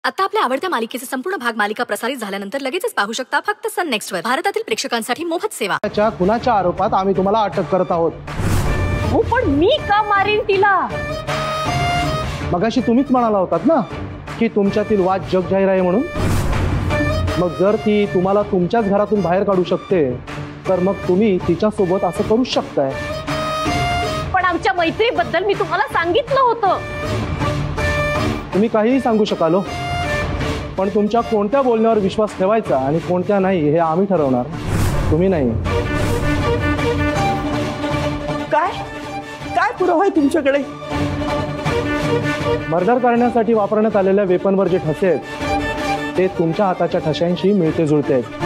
आता आपल्या आवडत्या मालिकेचे संपूर्ण भाग मालिका प्रसारित झाल्यानंतर लगेचच पाहू शकता फक्त सन नेक्स्ट वर। भारतातील प्रेक्षकांसाठी मोफत सेवा। कुणाच्या आरोपात आम्ही तुम्हाला अटक करत आहोत? हो पण मी का मारीन तिला? मगाशी तुम्हीच म्हणाला होतात ना की तुमच्यातील वाद जग जाहीर आहे म्हणून। मग जर ती तुम्हाला तुमच्याच घरातून बाहेर काढू शकते तर मग तुम्ही तिच्या सोबत असं करू शकताय। पण आमच्या मैत्रीबद्दल मी तुम्हाला सांगितलं होतं। तुम्ही काहीही सांगू शकाल पण तुमच्या कोणत्या बोलण्यावर विश्वास ठेवायचा आणि कोणत्या नाही हे आम्ही ठरवणार, तुम्ही नाही। काय काय पुरावा आहे तुमच्याकडे? मर्डर करण्यासाठी वापरण्यात आलेल्या वेपनवर जे ठसे आहेत ते तुमच्या हाताच्या ठशांशी मिळते जुळते आहेत।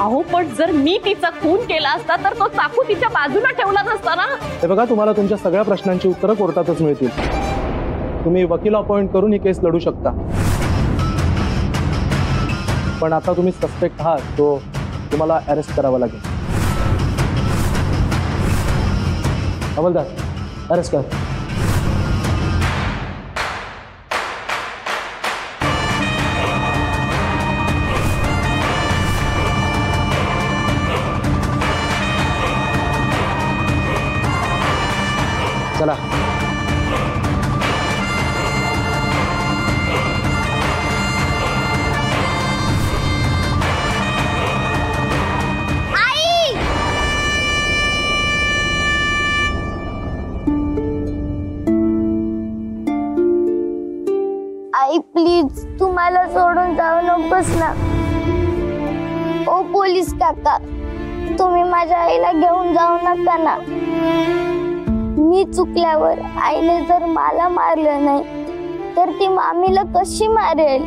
अहो पण जर मी तिचा खून केला असता तर तो चाकू तिच्या बाजूला ठेवला नसता ना। हे बघा, तुम्हाला तुमच्या सगळ्या प्रश्नांची उत्तरं कोर्टातच मिळतील। तुम्ही वकील अपॉइंट करून ही केस लढू शकता, पण आता तुम्ही सस्पेक्ट आहात तो तुम्हाला अरेस्ट करावा लागेल। हवलदार अरेस्ट कर। चला आई प्लीज तुम्हाला सोडून जाऊ नकोस ना। ओ पोलीस काका, तुम्ही माझ्या आईला घेऊन जाऊ नका ना। मी चुकल्यावर आईने जर मला मारलं नाही तर ती मामीला कशी मारेल?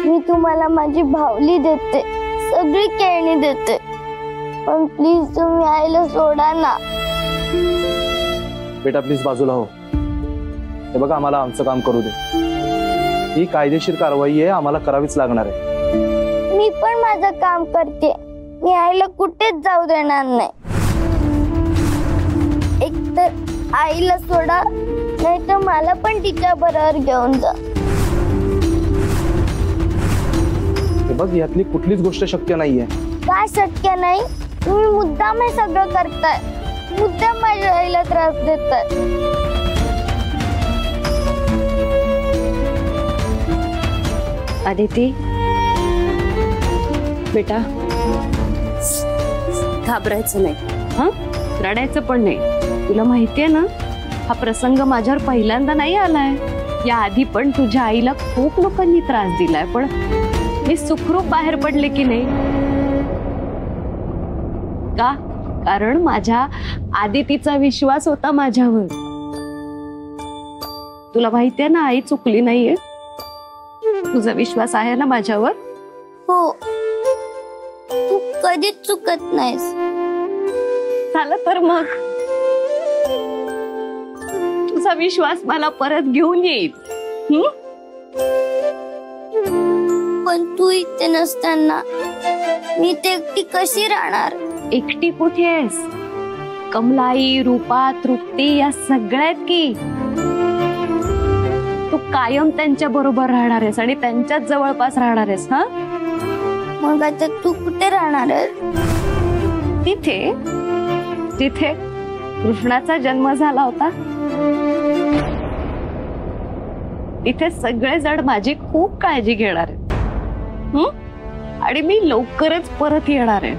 मी तुम्हाला माझी भावली देते, सगळी खेळणी देते, पण प्लीज तुम्ही आईला सोडा ना। बेटा प्लीज बाजूला हो। हे बघा, आम्हाला आमचं काम करू दे। ही कायदेशीर कारवाई आहे, आम्हाला करावीच लागणार आहे। मी पण माझं काम करते, मी आईला कुठेच जाऊ देणार नाही। एक तर आईला सोडा, नाही तर मला पण तिच्या बरोबर घेऊन जा। हे बघ, यातली कुठलीच गोष्ट शक्य नाहीये। काय शक्य नाही? तुम्ही मुद्दाम हे सगळं करताय, मुद्दाम माझ्या आईला त्रास देताय। आदिती बेटा, घाबरायचं नाही, हा रडायचं पण नाही। तुला माहितीये ना, हा प्रसंग माझ्यावर पहिल्यांदा नाही आलाय। या आधी पण तुझ्या आईला खूप लोकांनी त्रास दिलाय, पण मी सुखरूप बाहेर पडले की नाही? का? कारण माझ्या आदितीचा विश्वास होता माझ्यावर। तुला माहितीये ना, आई चुकली नाहीये। तुझा विश्वास आहे ना माझ्यावर? हो, तू कधीच चुकत नाहीस। झालं तर मग तुझा विश्वास मला परत घेऊन येईल। पण तू इथे नसताना मी ते एकटी कशी राहणार? एकटी कुठे आहेस? कमलाई, रूपा, तृप्ती या सगळ्यात की तू कायम त्यांच्या बरोबर राहणार आहेस आणि त्यांच्याच जवळपास राहणार आहेस। हा मग आता तू कुठे राहणार आहेस? तिथे जिथे कृष्णाचा जन्म झाला होता, इथे सगळे जण माझी खूप काळजी घेणार आहेत। आणि मी लवकरच परत येणार आहे।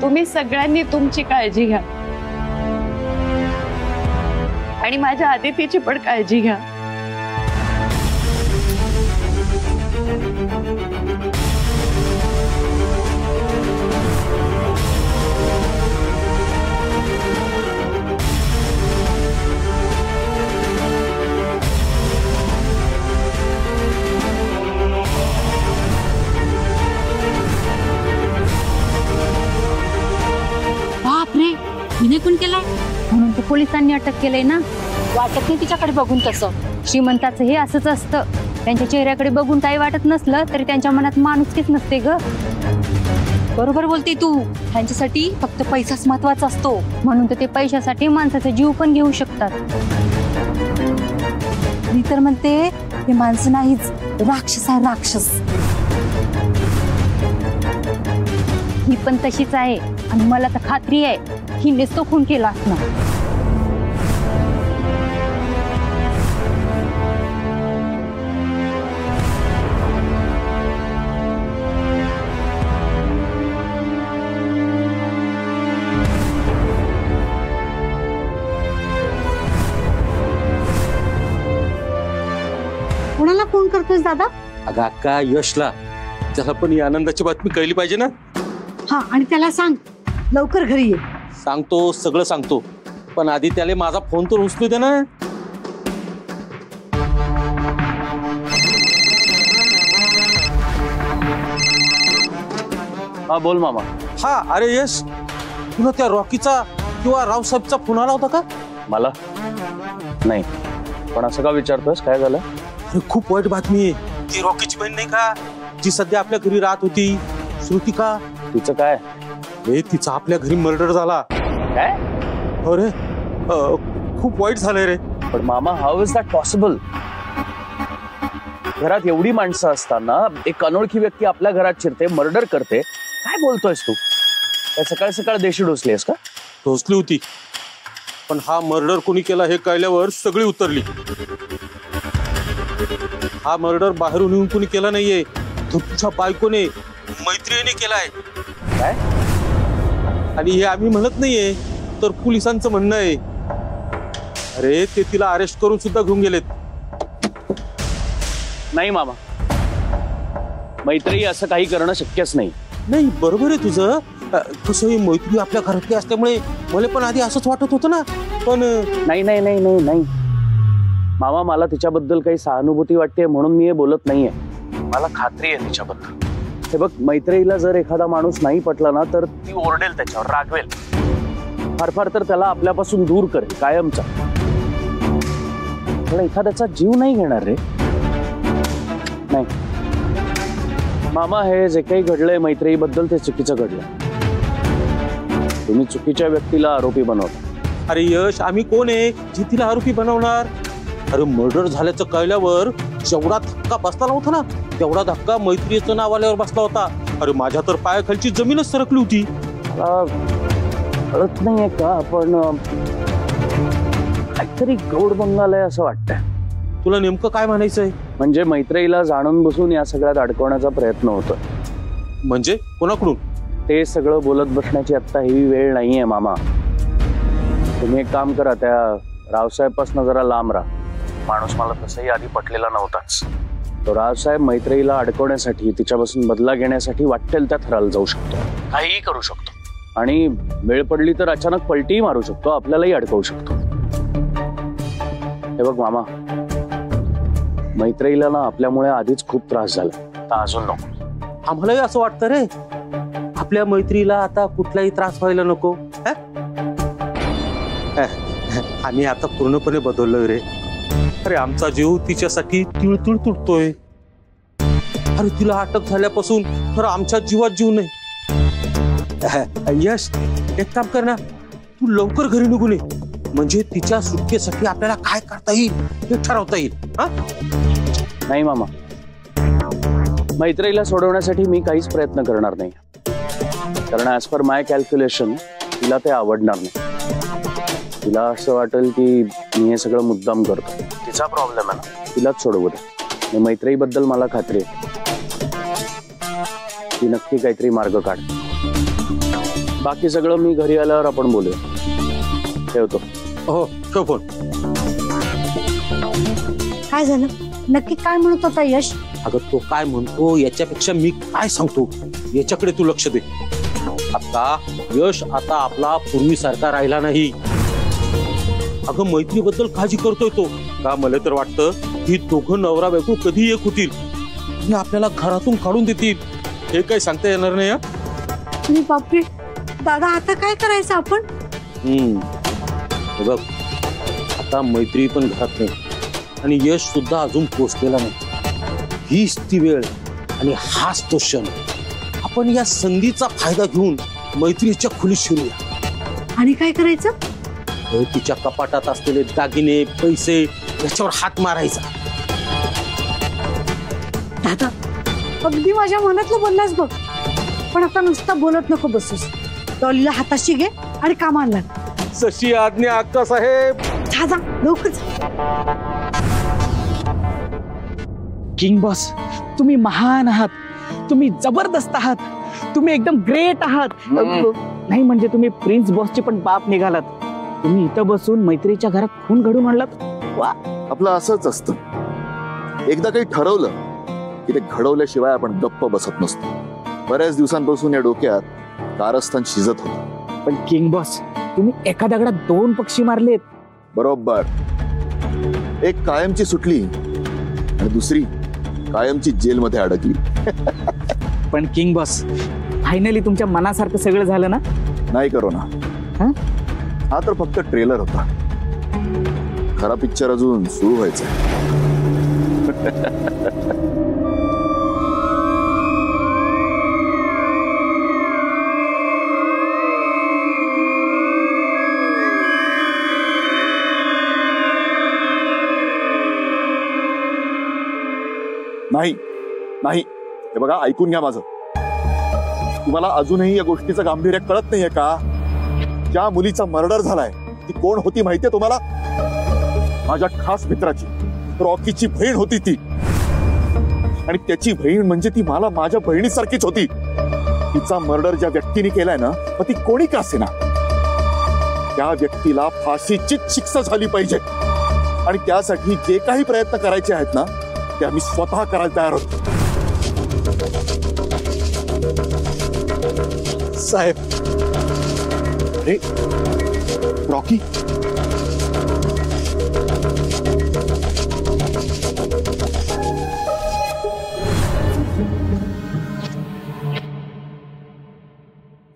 तुम्ही सगळ्यांनी तुमची काळजी घ्या आणि माझ्या आदितीची पण काळजी घ्या। बापरे, हिने खून केलाय म्हणून तर पोलिसांनी अटक केलंय ना। वाटत नाही तिच्याकडे बघून तसं। श्रीमंताचं हे असंच असतं, त्यांच्या चेहऱ्याकडे बघून काही वाटत नसलं तरी त्यांच्या मनात माणुसकीच नसते ग। बरोबर बोलते तू. त्यांच्यासाठी फक्त पैसाच महत्वाचा असतो, म्हणून तर ते पैशासाठी माणसाचा जीव पण घेऊ शकतात. मी तर म्हणते हे माणसं नाहीच, राक्षस आहे राक्षस. ही पण तशीच आहे आणि मला तर खात्री आहे हिनेच तो खून केला असणार. कोणाला फोन करतोस दादा? अगं अक्का यशला, त्याला पण ही आनंदाची बातमी कळली पाहिजे ना. हा, आणि त्याला सांग लवकर घरी ये. सांगतो, सगळं सांगतो, पण आधी त्याला माझा फोन तर उचलू दे ना. हा बोल मामा. हा, अरे यश, तुला त्या रॉकीचा किंवा रावसाहेबचा फोन आला होता का? मला नाही, पण असं का विचारतोस, काय झालं? अरे खूप वाईट बातमी आहे. ती रॉकीची बहीण नाही का, जी सध्या आपल्या घरी राहत होती, श्रुतिका. तिचं काय? हे तिचा आपल्या घरी मर्डर झाला. काय? अरे खूप वाईट झालंय रे. पण मामा, हाऊ इज दॅट पॉसिबल? घरात एवढी माणसं असताना एक अनोळखी व्यक्ती आपल्या घरात शिरते, मर्डर करते. काय बोलतोयस तू? काय सकाळ सकाळ देशी डोसलीस का? टोचली होती, पण हा मर्डर कोणी केला हे कळल्यावर सगळी उतरली. हा मर्डर बाहेरून येऊन कोणी केला नाहीये, तो तुझ्या बायकोने, मैत्रिणीने केलाय. काय? आणि हे आम्ही म्हणत नाहीये, तर पोलिसांचं म्हणणं आहे. अरे ते तिला अरेस्ट करून सुद्धा घेऊन गेलेत. नाही मामा, मैत्री असं काही करणं शक्यच नाही. नाही, बरोबर आहे तुझं. कसं ही मैत्री आपल्या घरातली असल्यामुळे मला पण आधी असंच वाटत होतं ना, पण नाही नाही नाही नाही नाही मामा, मला तिच्याबद्दल काही सहानुभूती वाटते म्हणून मी हे बोलत नाहीये. मला खात्री आहे तिच्याबद्दल. हे बघ, मैत्रीला जर एखादा माणूस नाही पटला ना, तर ती ओरडेल, त्याच्यावर रागवेल, फार फार तर त्याला आपल्यापासून दूर करेल कायमचा. त्याला एखाद्याचा जीव नाही घेणार रे. नाही मामा, हे जे काही घडलंय मैत्रीबद्दल ते चुकीचं घडलंय. तुम्ही चुकीच्या व्यक्तीला आरोपी बनवता. अरे यश, आम्ही कोण आहे जी तिला आरोपी बनवणार? अरे मर्डर झाल्याचं कळल्यावर जेवढा धक्का बसला नव्हता ना, तेवढा धक्का मैत्रीचं नाव आल्यावर बसला होता. अरे माझ्या तर पायाखालची जमीनच सरकली होती. मला कळत नाहीये का, पण काहीतरी गौड बंगाल असं वाटतंय. तुला नेमकं काय म्हणायचंय? म्हणजे मैत्रीला जाणून बसून या सगळ्यात अडकवण्याचा प्रयत्न होतो. म्हणजे कोणाकडून? ते सगळं बोलत बसण्याची आता ही वेळ नाहीये मामा. तुम्ही एक काम करा, त्या रावसाहेब पासून जरा लांब राहा. माणूस मला तसंही आधी पटलेला नव्हताच. तो रावसाहेब मैत्रीला अडकवण्यासाठी, तिच्यापासून बदला घेण्यासाठी वाटेल त्या थराला जाऊ शकतो, काहीही करू शकतो, आणि वेळ पडली तर अचानक पलटीही मारू शकतो, आपल्यालाही अडकवू शकतो. हे बघ मामा, मैत्रीला ना आपल्यामुळे आधीच खूप त्रास झाला, आता अजून नको. आम्हालाही असं वाटतं रे, आपल्या मैत्रीला आता कुठलाही त्रास व्हायला नको. आम्ही आता पूर्णपणे बदललोय रे. अरे आमचा जीव तिच्यासाठी तिळतिळ तुटतोय. अरे तिला अटक झाल्यापासून तर आमच्या जीवात जीव नाही. यश, एक काम कर ना, तू लवकर घरी निघून ये, म्हणजे तिच्या सुटकेसाठी आपल्याला काय करता येईल हे ठरवता येईल. नाही मामा, मैत्रीला सोडवण्यासाठी मी काहीच प्रयत्न करणार नाही, कारण ऍज पर माय कॅल्क्युलेशन तिला ते आवडणार नाही. तिला असं वाटेल की मी हे सगळं मुद्दाम करतो. तिचा प्रॉब्लेम आहे ना, तिलाच सोडवू दे. मैत्रीबद्दल मला खात्री आहे, ती नक्की काहीतरी मार्ग काढ. बाकी सगळं मी घरी आल्यावर आपण बोलूया. ठेवतो. हो, ठेव फोन. काय झालं? नक्की काय म्हणत होता यश? अगं तो काय म्हणतो याच्यापेक्षा मी काय सांगतो याच्याकडे तू लक्ष दे. आता यश आता आपला पूर्वीसारखा राहिला नाही. अगं मैत्रीबद्दल काळजी करतोय तो. का मला तर वाटतं की दोघं नवरा बायको कधी एक होतील आणि आपल्याला घरातून काढून देतील. हे काही सांगता येणार नाही. अरे बापरे दादा, आता काय करायचं आपण? हे बघ, आता मैत्री पण घरात नाही आणि यश सुद्धा अजून पोचलेला नाही. हीच ती वेळ आणि हाच तो क्षण. आपण या संधीचा फायदा घेऊन मैत्रीच्या खोलीत शिरूया आणि काय करायचं? तिच्या कपाटात असलेले दागिने पैसे याच्यावर हात मारायचा. दादा अगदी माझ्या मनातलं बोललास बघ, पण आता नुसता बोलत नको बसूस. डॉलीला हाताशी घे आणि कामाला लाग. जशी आज्ञा अक्का साहेब. जा जा लवकर जा. किंग बॉस, तुम्ही महान आहात, तुम्ही जबरदस्त आहात, तुम्ही एकदम ग्रेट आहात. नाही म्हणजे तुम्ही प्रिन्स बॉसचे पण बाप निघालात. तुम्ही इथं बसून मैत्रीच्या घरात खून घडून आणलात. वा. आपलं असंच असतं, एकदा काही ठरवलं की ते घडवल्याशिवाय आपण गप्प बसत नसतो. बऱ्याच दिवसांपासून या डोक्यात कारस्थान शिजत होतं. पण किंग बॉस, तुम्ही एका दगडात 2 पक्षी मारलेत. बरोबर. एक कायमची सुटली आणि दुसरी कायमची जेलमध्ये अडकली. पण किंग बॉस, फायनली तुमच्या मनासारखं सगळं झालं ना? नाही करो ना. हा तर फक्त ट्रेलर होता, खरा पिक्चर अजून सुरू व्हायचा. नाही नाही, हे बघा, ऐकून घ्या माझं. तुम्हाला अजूनही या गोष्टीचं गांभीर्य कळत नाहीये का? ज्या मुलीचा मर्डर झालाय ती कोण होती माहितीये तुम्हाला? माझ्या खास मित्राची, रॉकीची बहीण होती ती. आणि त्याची बहीण म्हणजे ती मला माझ्या बहिणीसारखीच होती. तिचा मर्डर ज्या व्यक्तीने केलाय ना, मग ती कोणी का असेना, त्या व्यक्तीला फाशीचीच शिक्षा झाली पाहिजे. आणि त्यासाठी जे काही प्रयत्न करायचे आहेत ना, ते आम्ही स्वतः करायला तयार होतो. साहेब. अरे रॉकी,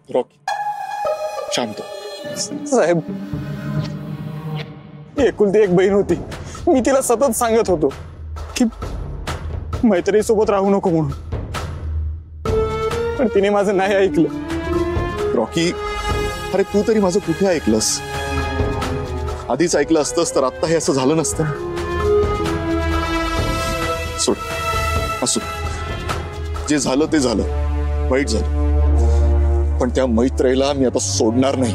रॉकी शांत. साहेब, एकुलती एक बहीण होती. मी तिला सतत सांगत होतो की मैत्री सोबत राहू नको म्हणून, पण तिने माझं नाही ऐकलं. रॉकी, अरे तू तरी माझं कुठे ऐकलंस? आधीच ऐकलं असतंस तर आता हे असं झालं नसतं. सोड, असो, जे झालं ते झालं, वाईट झालं. पण त्या मैत्रीला मी आता सोडणार नाही.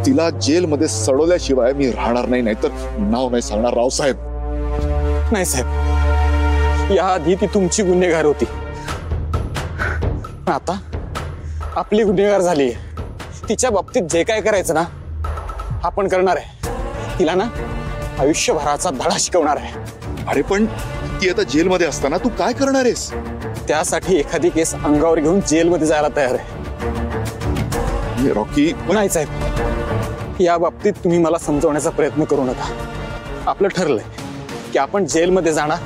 तिला जेलमध्ये सडवल्याशिवाय मी राहणार नाही. नाहीतर नाव नाही सांगणार रावसाहेब. नाही साहेब, याआधी ती तुमची गुन्हेगार होती, आता आपली गुन्हेगार झाली आहे. तिच्या बाबतीत जे काय करायचं ना, आपण करणार आहे. तिला ना आयुष्यभराचा धडा शिकवणार आहे. अरे पण ती आता जेलमध्ये असताना तू काय करणार आहेस? त्यासाठी एखादी केस अंगावर घेऊन जेलमध्ये जायला तयार आहे. रॉकी, नाही साहेब, या बाबतीत तुम्ही मला समजवण्याचा प्रयत्न करू नका. आपलं ठरलंय की आपण जेलमध्ये जाणार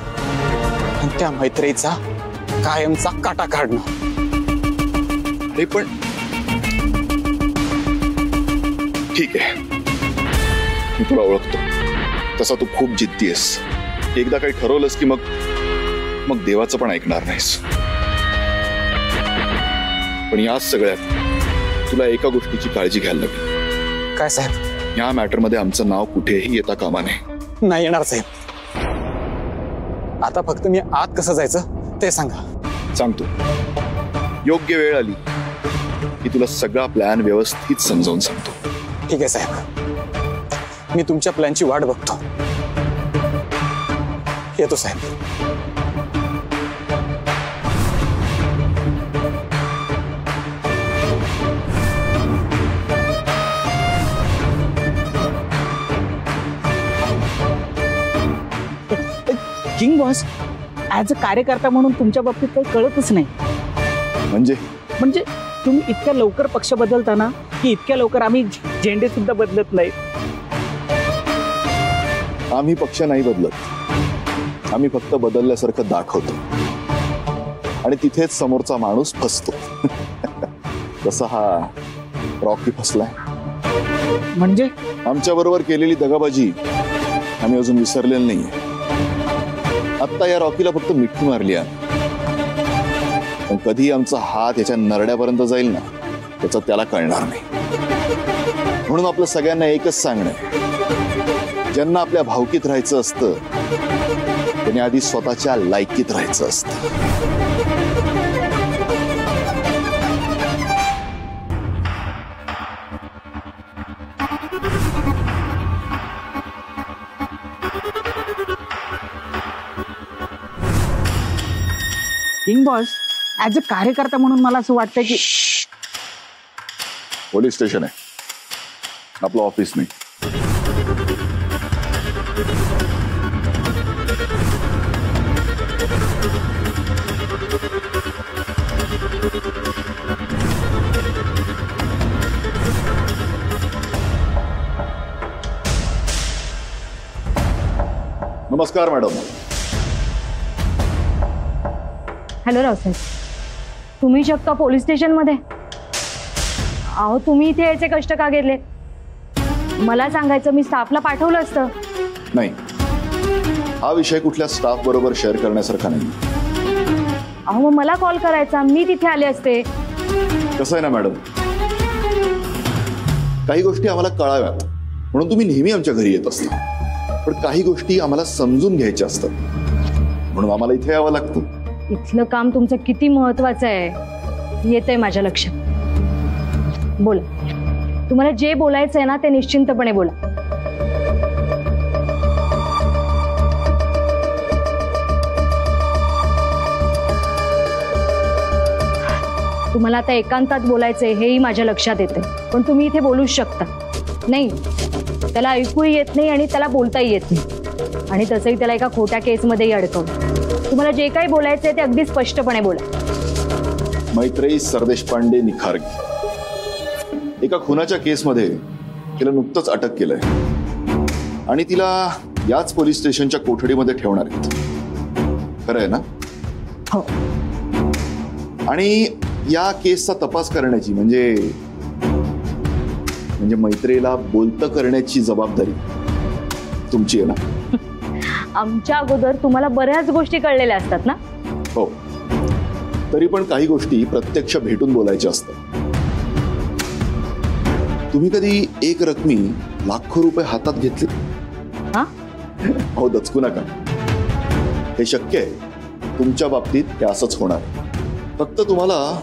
आणि त्या मैत्रीचा कायमचा काटा काढणं. अरे पण ठीक आहे, मी तुला ओळखतो, तसा तू खूप जिद्दी आहेस. एकदा काही ठरवलंस की मग देवाचं पण ऐकणार नाहीस. पण या सगळ्यात तुला एका गोष्टीची काळजी घ्यायला लागेल. काय साहेब? या मॅटरमध्ये आमचं नाव कुठेही येता कामा नये. नाही येणार साहेब. आता फक्त मी आत कसं जायचं ते सांगा. सांगतो. योग्य वेळ आली की तुला सगळा प्लॅन व्यवस्थित समजावून सांगतो. ठीक आहे साहेब, मी तुमच्या प्लॅनची वाट बघतो. येतो साहेब. किंग बॉस, ऍज अ कार्यकर्ता म्हणून तुमच्या बाबतीत काही कळतच नाही. म्हणजे तुम्ही इतक्या लवकर पक्ष बदलता ना, की इतक्या लवकर आम्ही झेंडे सुद्धा बदलत नाही. आम्ही पक्ष नाही बदलत, आम्ही फक्त बदलल्यासारखं दाखवतो आणि तिथेच समोरचा माणूस फसतो. जसा हा रॉकी फसलाय. म्हणजे आमच्या बरोबर केलेली दगाबाजी आम्ही अजून विसरलेलं नाहीये. आता या रॉकीला फक्त मिठी मारली आहे. पण कधी आमचा हात याच्या नरड्यापर्यंत जाईल ना त्याचं त्याला कळणार नाही. म्हणून आपलं सगळ्यांना एकच सांगणं आहे, ज्यांना आपल्या भावकीत राहायचं असतं त्यांनी आधी स्वतःच्या लायकीत राहायचं असतं. किंग बॉस, ऍज अ कार्यकर्ता म्हणून मला असं वाटतं की पोलीस स्टेशन आहे, आपलं ऑफिस नाही. नमस्कार मॅडम. हॅलो रावसाहेब, तुम्ही शकता पोलीस स्टेशन मध्ये? अहो तुम्ही इथे यायचे कष्ट का घेतले? मला सांगायचं, मी स्टाफला पाठवलं असतं. नाही, हा विषय कुठल्या स्टाफ बरोबर शेअर करण्यासारखा नाही. अहो मग मला कॉल करायचा, मी तिथे आले असते. कसं आहे ना मॅडम, काही गोष्टी आम्हाला कळाव्यात म्हणून तुम्ही नेहमी आमच्या घरी येत असता, पण काही गोष्टी आम्हाला समजून घ्यायच्या असतात म्हणून आम्हाला इथे यावं लागतं. इथलं काम तुमचं किती महत्वाचं आहे येतंय माझ्या लक्षात. बोला, तुम्हाला जे बोलायचंय ना ते निश्चिंतपणे बोला. तुम्हाला आता एकांतात बोलायचंय हेही माझ्या लक्षात येते, पण तुम्ही इथे बोलूच शकता. नाही, त्याला ऐकूही येत नाही आणि त्याला बोलताही येत नाही, आणि तसंही त्याला एका खोट्या केसमध्येही अडकवलं. तुम्हाला जे काही बोलायचंय ते अगदी स्पष्टपणे बोला. मैत्रेयी सरदेशपांडे निखारगे, एका खुनाच्या केसमध्ये तिला नुकतंच अटक केलंय आणि तिला याच पोलीस स्टेशनच्या कोठडीमध्ये ठेवणार आहेत. खरं आहे ना? हो. आणि या केसचा तपास करण्याची म्हणजे मैत्रेयीला बोलतं करण्याची जबाबदारी तुमची आहे ना? आमच्या अगोदर तुम्हाला बऱ्याच गोष्टी कळलेल्या असतात ना? हो, तरी पण काही गोष्टी प्रत्यक्ष भेटून बोलायच्या असतात. तुम्ही कधी एक रकमी लाखो रुपये हातात घेतले? हो, दचकू नका. हे शक्य आहे, तुमच्या बाबतीत हे असंच होणार. फक्त तुम्हाला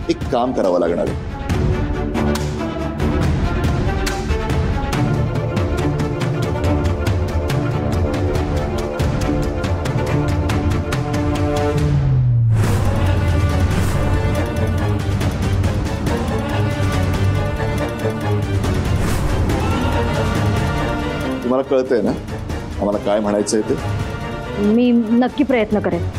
एक काम करावं लागणार आहे. तुम्हाला कळतंय ना आम्हाला काय म्हणायचंय ते? मी नक्की प्रयत्न करेन.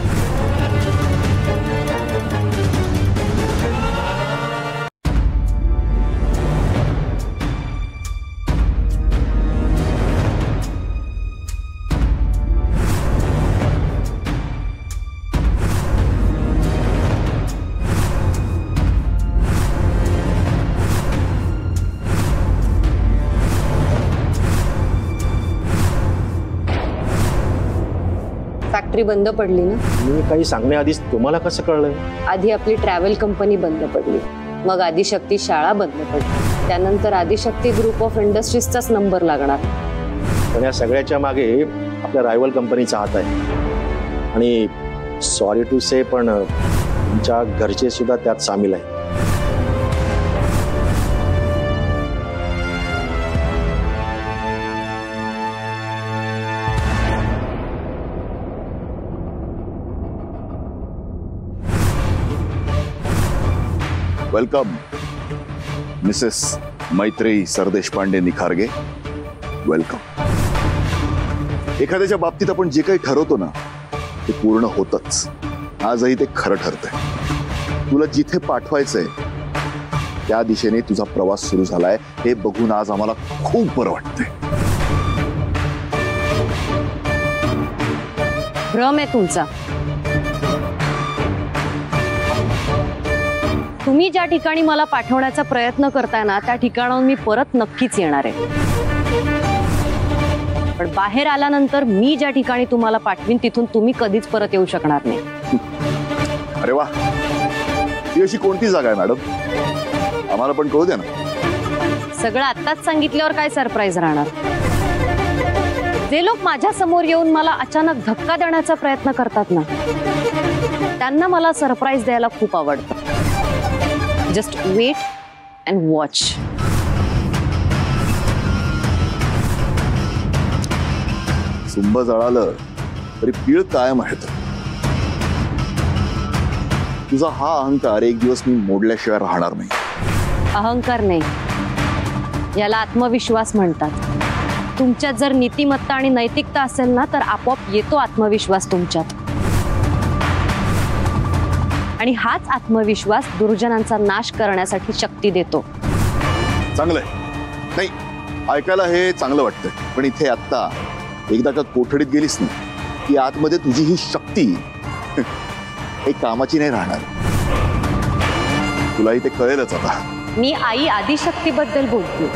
फॅक्टरी बंद पडली ना? मी काही सांगण्याआधीच तुम्हाला कसं कळलंय? आधी आपली ट्रॅव्हल कंपनी बंद पडली, मग आदिशक्ती शाळा बंद पडली, त्यानंतर आदिशक्ती ग्रुप ऑफ इंडस्ट्रीजचाच नंबर लागणार. पण या सगळ्याच्या मागे आपल्या रायव्हल कंपनीचा हात आहे. आणि सॉरी टू से, पण तुमच्या घरचे सुद्धा त्यात सामील आहे. Welcome Mrs Maitreyi Sardeshpande Nikharge. Welcome. एखाद्याच्या बाबतीत आपण जे काही ठरवतो ना ते पूर्ण होतच. आजही ते खरं ठरतंय. तुला जिथे पाठवायचंय त्या दिशेने तुझा प्रवास सुरू झालाय हे बघून आज आम्हाला खूप बरं वाटतंय. भ्रम आहे तुमचा. तुम्ही ज्या ठिकाणी मला पाठवण्याचा प्रयत्न करताय ना त्या ठिकाणाहून मी परत नक्कीच येणार आहे. पण बाहेर आल्यानंतर मी ज्या ठिकाणी तुम्हाला पाठवीन तिथून तुम्ही कधीच परत येऊ शकणार नाही. अरे वा, ही अशी कोणती जागा आहे मॅडम? आम्हाला पण कळू द्या ना. सगळं आत्ताच सांगितल्यावर काय सरप्राईज राहणार? जे लोक माझ्या समोर येऊन मला अचानक धक्का देण्याचा प्रयत्न करतात ना, त्यांना मला सरप्राईज द्यायला खूप आवडतं. Just wait and watch. सुंब जळालं तरी पीळ कायम आहे. तुझा हा अहंकार एक दिवस मी मोडल्याशिवाय राहणार नाही. अहंकार नाही, याला आत्मविश्वास म्हणतात. तुमच्यात जर नीतिमत्ता आणि नैतिकता असेल ना, तर आपोआप येतो आत्मविश्वास तुमच्यात. आणि हाच आत्मविश्वास दुर्जनांचा नाश करण्यासाठी शक्ती देतो. चांगलंय. नाही, ऐकायला हे चांगलं वाटतंय, पण इथे आत्ता एकदा का कोठडीत गेलीस ना की आतमध्ये तुझी ही शक्ती एक कामाची नाही राहणार. तुलाही ते कळेलच आता. मी आई आदिशक्तीबद्दल बोलते.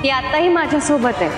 ती आताही माझ्यासोबत आहे.